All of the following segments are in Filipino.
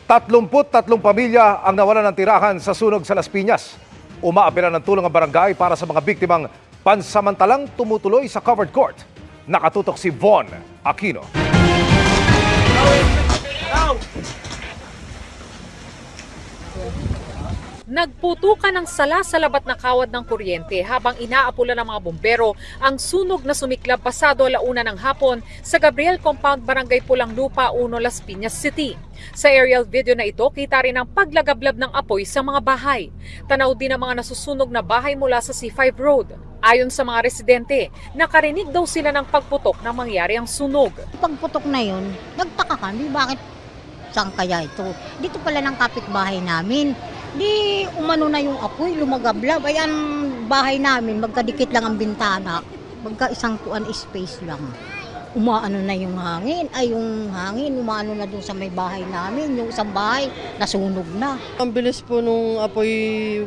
33 pamilya ang nawalan ng tirahan sa sunog sa Las Piñas. Umaapela ng tulong ang barangay para sa mga biktimang pansamantalang tumutuloy sa covered court. Nakatutok si Von Aquino. Nagputukan ng sala sa labat na kawad ng kuryente habang inaapula ng mga bumbero ang sunog na sumiklab pasado 1:00 ng hapon sa Gabriel Compound, Barangay Pulang Lupa, 1, Las Piñas City. Sa aerial video na ito, kita rin ang paglagablab ng apoy sa mga bahay. Tanaw din ang mga nasusunog na bahay mula sa C5 Road. Ayon sa mga residente, nakarinig daw sila ng pagputok na mangyari ang sunog. Pagputok na yun, nagtaka kami bakit saan kaya ito. Dito pala ng kapitbahay namin. Di umano na yung apoy, lumagablab. Ay ang bahay namin, magkadikit lang ang bintana. Magka isang kuan space lang. Umaano na yung hangin. Ay yung hangin, umaano na dun sa may bahay namin. Yung isang bahay, nasunog na. Ang bilis po nung apoy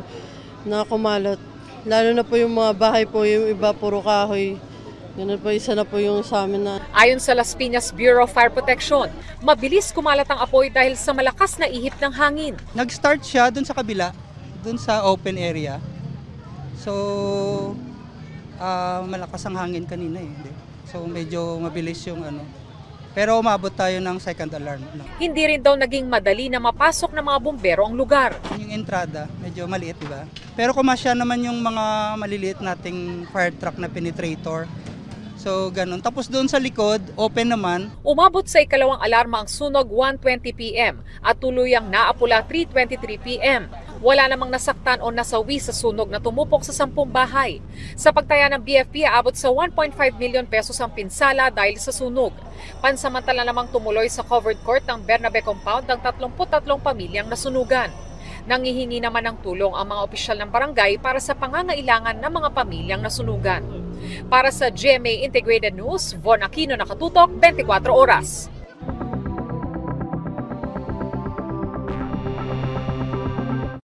na kumalat. Lalo na po yung mga bahay po, yung iba puro kahoy. Ganun po, isa na po yung sa amin na. Ayon sa Las Piñas Bureau of Fire Protection, mabilis kumalat ang apoy dahil sa malakas na ihip ng hangin. Nag-start siya dun sa kabila, dun sa open area. So, malakas ang hangin kanina eh. So, medyo mabilis yung ano. Pero umabot tayo ng second alarm. Hindi rin daw naging madali na mapasok ng mga bumbero ang lugar. Yung entrada, medyo maliit, di ba? Pero kumasya naman yung mga maliliit nating fire truck na penetrator. So, ganun. Tapos doon sa likod, open naman. Umabot sa ikalawang alarma ang sunog 1:20 p.m. at tuluyang naapula 3:23 p.m. Wala namang nasaktan o nasawi sa sunog na tumupok sa 10 bahay. Sa pagtaya ng BFP, aabot sa 1.5 million pesos ang pinsala dahil sa sunog. Pansamantala namang tumuloy sa covered court ng Bernabe Compound ang 33 pamilyang nasunugan. Nangihingi naman ng tulong ang mga opisyal ng barangay para sa pangangailangan ng mga pamilyang nasunugan. Para sa GMA Integrated News, Von Aquino, Nakatutok, 24 Oras.